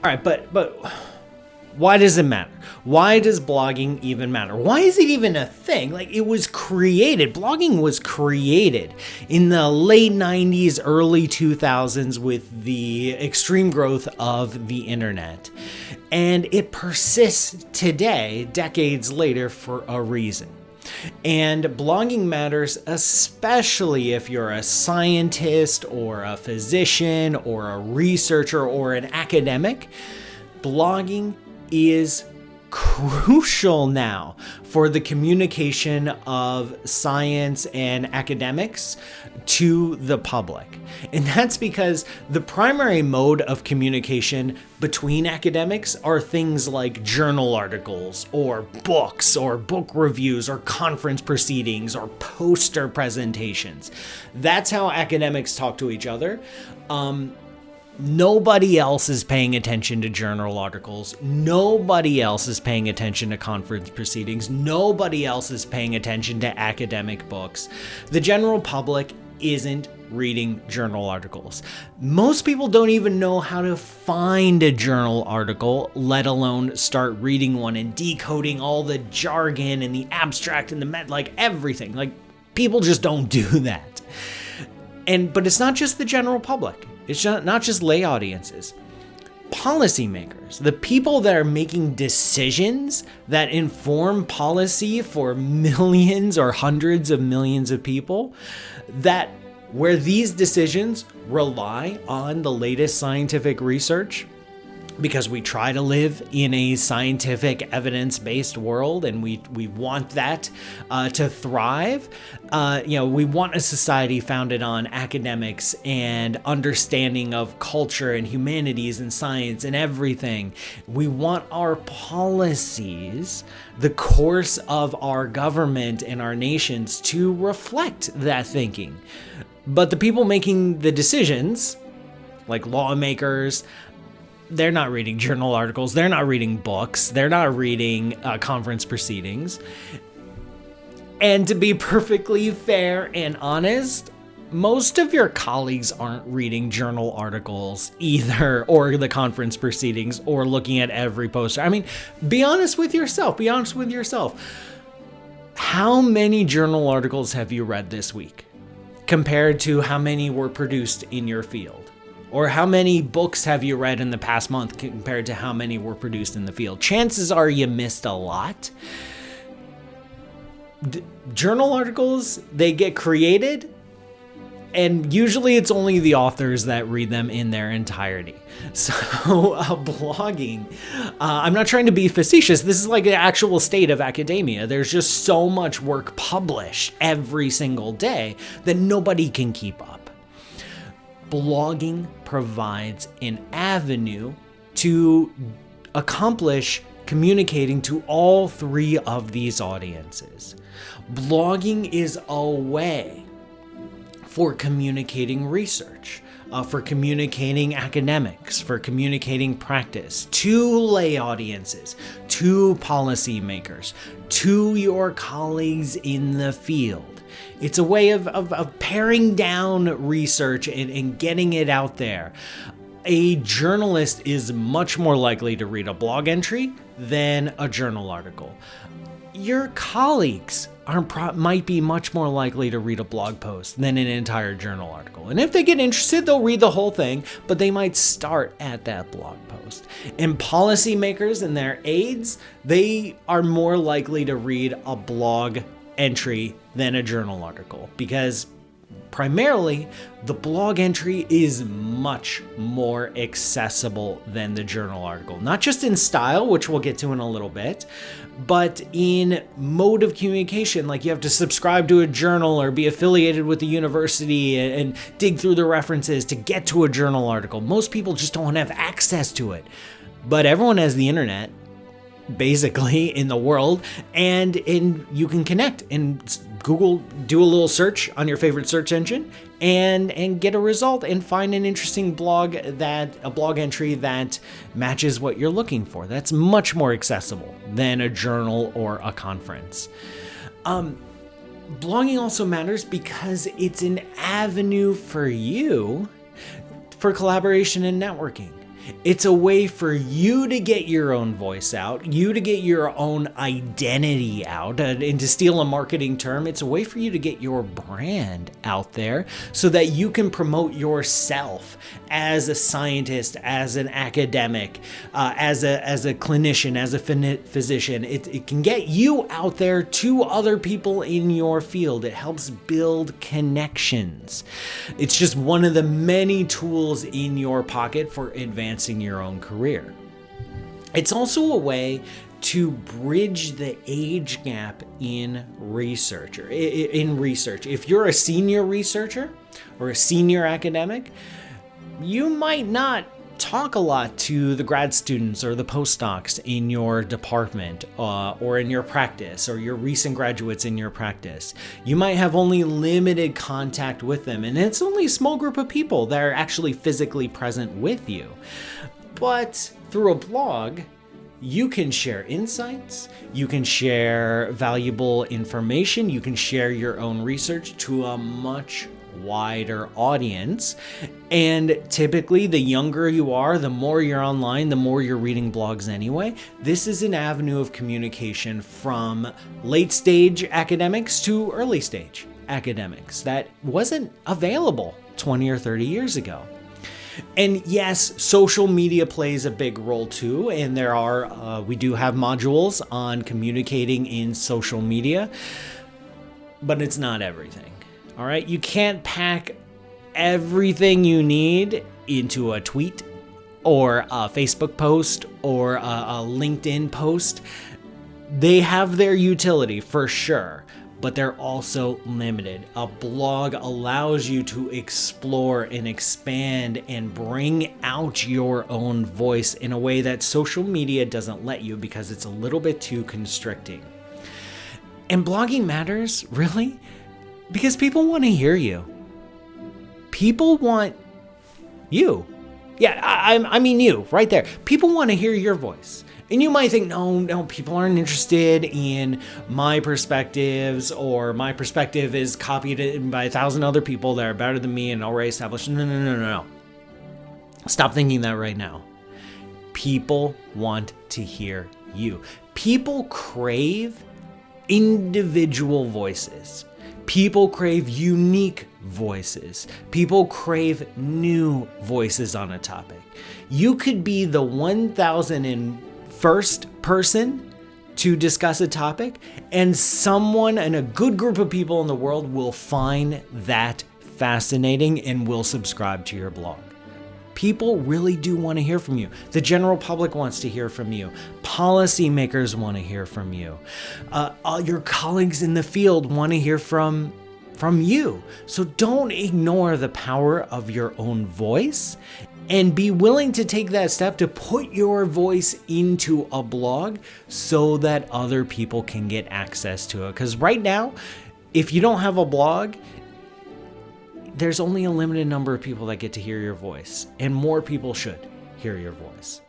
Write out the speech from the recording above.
All right, but why does it matter? Why does blogging even matter? Why is it even a thing? Like, it was created, blogging was created in the late 90s, early 2000s with the extreme growth of the internet. And it persists today, decades later, for a reason. And blogging matters, especially if you're a scientist or a physician or a researcher or an academic. Blogging is crucial now for the communication of science and academics to the public. And that's because the primary mode of communication between academics are things like journal articles or books or book reviews or conference proceedings or poster presentations. That's how academics talk to each other. Nobody else is paying attention to journal articles. Nobody else is paying attention to conference proceedings. Nobody else is paying attention to academic books. The general public isn't reading journal articles. Most people don't even know how to find a journal article, let alone start reading one and decoding all the jargon and the abstract and the everything. Like, people just don't do that. But it's not just the general public. It's not just lay audiences. Policymakers, the people that are making decisions that inform policy for millions or hundreds of millions of people, that where these decisions rely on the latest scientific research, because we try to live in a scientific, evidence-based world, and we want that to thrive. We want a society founded on academics and understanding of culture and humanities and science and everything. We want our policies, the course of our government and our nations, to reflect that thinking. But the people making the decisions, like lawmakers, they're not reading journal articles. They're not reading books. They're not reading conference proceedings. And to be perfectly fair and honest, most of your colleagues aren't reading journal articles either, or the conference proceedings, or looking at every poster. I mean, be honest with yourself. Be honest with yourself. How many journal articles have you read this week compared to how many were produced in your field? Or how many books have you read in the past month compared to how many were produced in the field? Chances are you missed a lot. Journal articles, they get created, and usually it's only the authors that read them in their entirety. So blogging, I'm not trying to be facetious. This is like the actual state of academia. There's just so much work published every single day that nobody can keep up. Blogging provides an avenue to accomplish communicating to all three of these audiences. Blogging is a way for communicating research, for communicating academics, for communicating practice to lay audiences, to policymakers, to your colleagues in the field. It's a way of paring down research and getting it out there. A journalist is much more likely to read a blog entry than a journal article. Your colleagues might be much more likely to read a blog post than an entire journal article. And if they get interested, they'll read the whole thing, but they might start at that blog post. And policymakers and their aides, they are more likely to read a blog entry than a journal article, because primarily the blog entry is much more accessible than the journal article, not just in style, which we'll get to in a little bit, but in mode of communication. Like, you have to subscribe to a journal or be affiliated with the university and dig through the references to get to a journal article. Most people just don't have access to it, but everyone has the internet basically in the world, and you can connect and Google, do a little search on your favorite search engine and get a result and find an interesting blog entry that matches what you're looking for. That's much more accessible than a journal or a conference. Blogging also matters because it's an avenue for you for collaboration and networking. It's a way for you to get your own voice out, you to get your own identity out. And to steal a marketing term, it's a way for you to get your brand out there so that you can promote yourself as a scientist, as an academic, as a clinician, as a physician. It can get you out there to other people in your field. It helps build connections. It's just one of the many tools in your pocket for advancing your own career. It's also a way to bridge the age gap in research. If you're a senior researcher or a senior academic, you might not talk a lot to the grad students or the postdocs in your department or in your practice, or your recent graduates in your practice. You might have only limited contact with them, and it's only a small group of people that are actually physically present with you. But through a blog, you can share insights, you can share valuable information, you can share your own research to a much wider audience. And typically, the younger you are, the more you're online, the more you're reading blogs anyway. This is an avenue of communication from late stage academics to early stage academics that wasn't available 20 or 30 years ago. And yes, social media plays a big role too, and we do have modules on communicating in social media, but it's not everything. All right, you can't pack everything you need into a tweet or a Facebook post or a LinkedIn post. They have their utility for sure, but they're also limited. A blog allows you to explore and expand and bring out your own voice in a way that social media doesn't let you, because it's a little bit too constricting. And blogging matters, really, because people want to hear you. People want you. Yeah, I mean you, right there. People want to hear your voice. And you might think, no, people aren't interested in my perspectives, or my perspective is copied by 1,000 other people that are better than me and already established. No. Stop thinking that right now. People want to hear you. People crave individual voices. People crave unique voices. People crave new voices on a topic. You could be the 1,001st person to discuss a topic, and someone and a good group of people in the world will find that fascinating and will subscribe to your blog. People really do want to hear from you. The general public wants to hear from you. Policymakers want to hear from you. All your colleagues in the field want to hear from you. So don't ignore the power of your own voice, and be willing to take that step to put your voice into a blog so that other people can get access to it. Because right now, if you don't have a blog, there's only a limited number of people that get to hear your voice, and more people should hear your voice.